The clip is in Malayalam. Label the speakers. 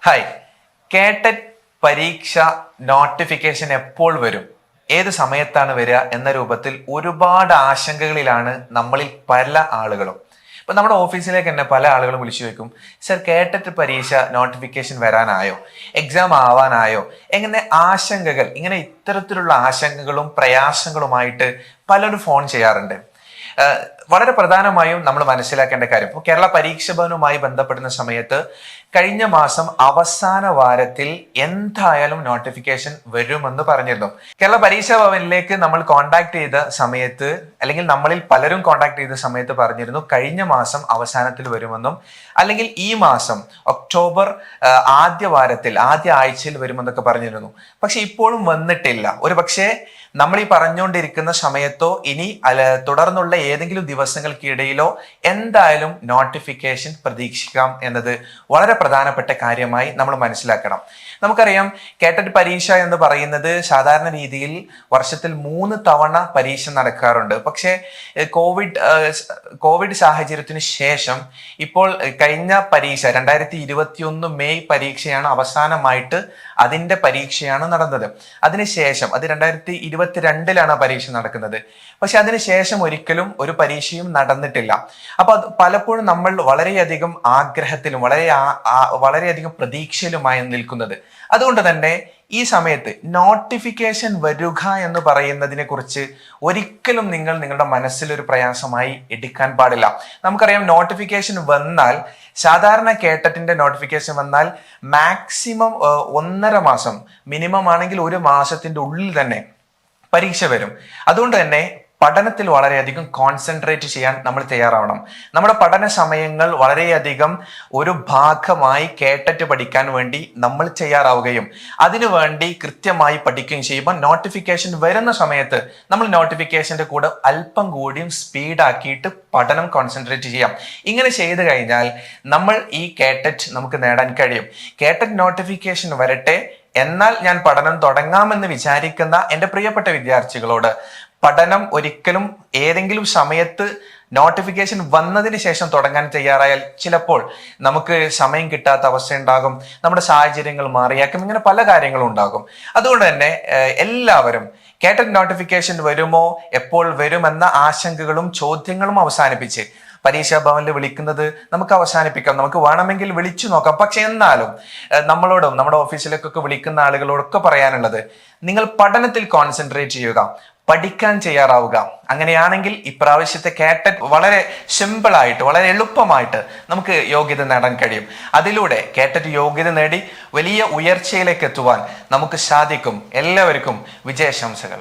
Speaker 1: ഹായ്. കേട്ടറ്റ് പരീക്ഷ നോട്ടിഫിക്കേഷൻ എപ്പോൾ വരും, ഏത് സമയത്താണ് വരിക എന്ന രൂപത്തിൽ ഒരുപാട് ആശങ്കകളിലാണ് നമ്മളിൽ പല ആളുകളും. ഇപ്പൊ നമ്മുടെ ഓഫീസിലേക്ക് തന്നെ പല ആളുകളും വിളിച്ചു ചോദിക്കും, സർ കേട്ടറ്റ് പരീക്ഷ നോട്ടിഫിക്കേഷൻ വരാനായോ, എക്സാം ആവാനായോ, എങ്ങനെ ആശങ്കകൾ, ഇങ്ങനെ ഇത്തരത്തിലുള്ള ആശങ്കകളും പ്രയാസങ്ങളുമായിട്ട് പലരും ഫോൺ ചെയ്യാറുണ്ട്. വളരെ പ്രധാനമായും നമ്മൾ മനസ്സിലാക്കേണ്ട കാര്യം, ഇപ്പോൾ കേരള പരീക്ഷ ഭവനുമായി ബന്ധപ്പെടുന്ന സമയത്ത് കഴിഞ്ഞ മാസം അവസാന വാരത്തിൽ എന്തായാലും നോട്ടിഫിക്കേഷൻ വരുമെന്ന് പറഞ്ഞിരുന്നു. കേരള പരീക്ഷാ ഭവനിലേക്ക് നമ്മൾ കോണ്ടാക്ട് ചെയ്ത സമയത്ത്, അല്ലെങ്കിൽ നമ്മളിൽ പലരും കോണ്ടാക്ട് ചെയ്ത സമയത്ത് പറഞ്ഞിരുന്നു കഴിഞ്ഞ മാസം അവസാനത്തിൽ വരുമെന്നും, അല്ലെങ്കിൽ ഈ മാസം ഒക്ടോബർ ആദ്യ വാരത്തിൽ, ആദ്യ ആഴ്ചയിൽ വരുമെന്നൊക്കെ പറഞ്ഞിരുന്നു. പക്ഷെ ഇപ്പോഴും വന്നിട്ടില്ല. ഒരു പക്ഷേ നമ്മൾ ഈ പറഞ്ഞുകൊണ്ടിരിക്കുന്ന സമയത്തോ ഇനി തുടർന്നുള്ള ഏതെങ്കിലും ദിവസങ്ങൾക്കിടയിലോ എന്തായാലും നോട്ടിഫിക്കേഷൻ പ്രതീക്ഷിക്കാം എന്നത് വളരെ പ്രധാനപ്പെട്ട കാര്യമായി നമ്മൾ മനസ്സിലാക്കണം. നമുക്കറിയാം, കേട്ടറ്റ് പരീക്ഷ എന്ന് പറയുന്നത് സാധാരണ രീതിയിൽ വർഷത്തിൽ 3 തവണ പരീക്ഷ നടക്കാറുണ്ട്. പക്ഷേ കോവിഡ് സാഹചര്യത്തിന് ശേഷം ഇപ്പോൾ കഴിഞ്ഞ പരീക്ഷ 2021 മെയ് പരീക്ഷയാണ് അവസാനമായിട്ട് അതിന്റെ പരീക്ഷയാണ് നടന്നത്. അതിനുശേഷം അത് 2022 പരീക്ഷ നടക്കുന്നത്. പക്ഷെ അതിനുശേഷം ഒരിക്കലും ഒരു പരീക്ഷയും നടന്നിട്ടില്ല. അപ്പൊ അത് പലപ്പോഴും നമ്മൾ വളരെയധികം ആഗ്രഹത്തിലും വളരെയധികം പ്രതീക്ഷയിലുമായി നിൽക്കുന്നത്. അതുകൊണ്ട് തന്നെ ഈ സമയത്ത് നോട്ടിഫിക്കേഷൻ വരിക എന്ന് പറയുന്നതിനെ കുറിച്ച് ഒരിക്കലും നിങ്ങൾ നിങ്ങളുടെ മനസ്സിലൊരു പ്രയാസമായി എടുക്കാൻ പാടില്ല. നമുക്കറിയാം, നോട്ടിഫിക്കേഷൻ വന്നാൽ, സാധാരണ കേട്ടറ്റിന്റെ നോട്ടിഫിക്കേഷൻ വന്നാൽ മാക്സിമം 1.5 മാസം, മിനിമം ആണെങ്കിൽ 1 മാസത്തിന്റെ ഉള്ളിൽ തന്നെ പരീക്ഷ വരും. അതുകൊണ്ട് തന്നെ പഠനത്തിൽ വളരെയധികം കോൺസെൻട്രേറ്റ് ചെയ്യാൻ നമ്മൾ തയ്യാറാവണം. നമ്മുടെ പഠന സമയങ്ങൾ വളരെയധികം ഒരു ഭാഗമായി കേട്ടറ്റ് പഠിക്കാൻ വേണ്ടി നമ്മൾ തയ്യാറാവുകയും അതിനുവേണ്ടി കൃത്യമായി പഠിക്കുകയും ചെയ്യുമ്പോൾ നോട്ടിഫിക്കേഷൻ വരുന്ന സമയത്ത് നമ്മൾ നോട്ടിഫിക്കേഷന്റെ കൂടെ അല്പം കൂടിയും സ്പീഡാക്കിയിട്ട് പഠനം കോൺസെൻട്രേറ്റ് ചെയ്യാം. ഇങ്ങനെ ചെയ്തു കഴിഞ്ഞാൽ നമ്മൾ ഈ കേട്ടറ്റ് നമുക്ക് നേടാൻ കഴിയും. കേട്ടറ്റ് നോട്ടിഫിക്കേഷൻ വരട്ടെ, എന്നാൽ ഞാൻ പഠനം തുടങ്ങാമെന്ന് വിചാരിക്കുന്ന എൻ്റെ പ്രിയപ്പെട്ട വിദ്യാർത്ഥികളോട്, പഠനം ഒരിക്കലും ഏതെങ്കിലും സമയത്ത് നോട്ടിഫിക്കേഷൻ വന്നതിന് ശേഷം തുടങ്ങാൻ തയ്യാറായാൽ ചിലപ്പോൾ നമുക്ക് സമയം കിട്ടാത്ത അവസ്ഥ ഉണ്ടാകും, നമ്മുടെ സാഹചര്യങ്ങൾ മാറിയാക്കും, ഇങ്ങനെ പല കാര്യങ്ങളും ഉണ്ടാകും. അതുകൊണ്ട് തന്നെ എല്ലാവരും കേട്ടറ്റ് നോട്ടിഫിക്കേഷൻ വരുമോ, എപ്പോൾ വരുമെന്ന ആശങ്കകളും ചോദ്യങ്ങളും അവസാനിപ്പിച്ച് പരീക്ഷാ ഭവനിൽ വിളിക്കുന്നത് നമുക്ക് അവസാനിപ്പിക്കാം. നമുക്ക് വേണമെങ്കിൽ വിളിച്ചു നോക്കാം. പക്ഷെ എന്നാലും നമ്മളോടും നമ്മുടെ ഓഫീസിലേക്കൊക്കെ വിളിക്കുന്ന ആളുകളോടൊക്കെ പറയാനുള്ളത്, നിങ്ങൾ പഠനത്തിൽ കോൺസെൻട്രേറ്റ് ചെയ്യുക, പഠിക്കാൻ തയ്യാറാവുക. അങ്ങനെയാണെങ്കിൽ ഇപ്രാവശ്യത്തെ കേട്ടറ്റ് വളരെ സിമ്പിളായിട്ട്, വളരെ എളുപ്പമായിട്ട് നമുക്ക് യോഗ്യത നേടാൻ കഴിയും. അതിലൂടെ കേട്ടറ്റ് യോഗ്യത നേടി വലിയ ഉയർച്ചയിലേക്ക് എത്തുവാൻ നമുക്ക് സാധിക്കും. എല്ലാവർക്കും വിജയാശംസകൾ.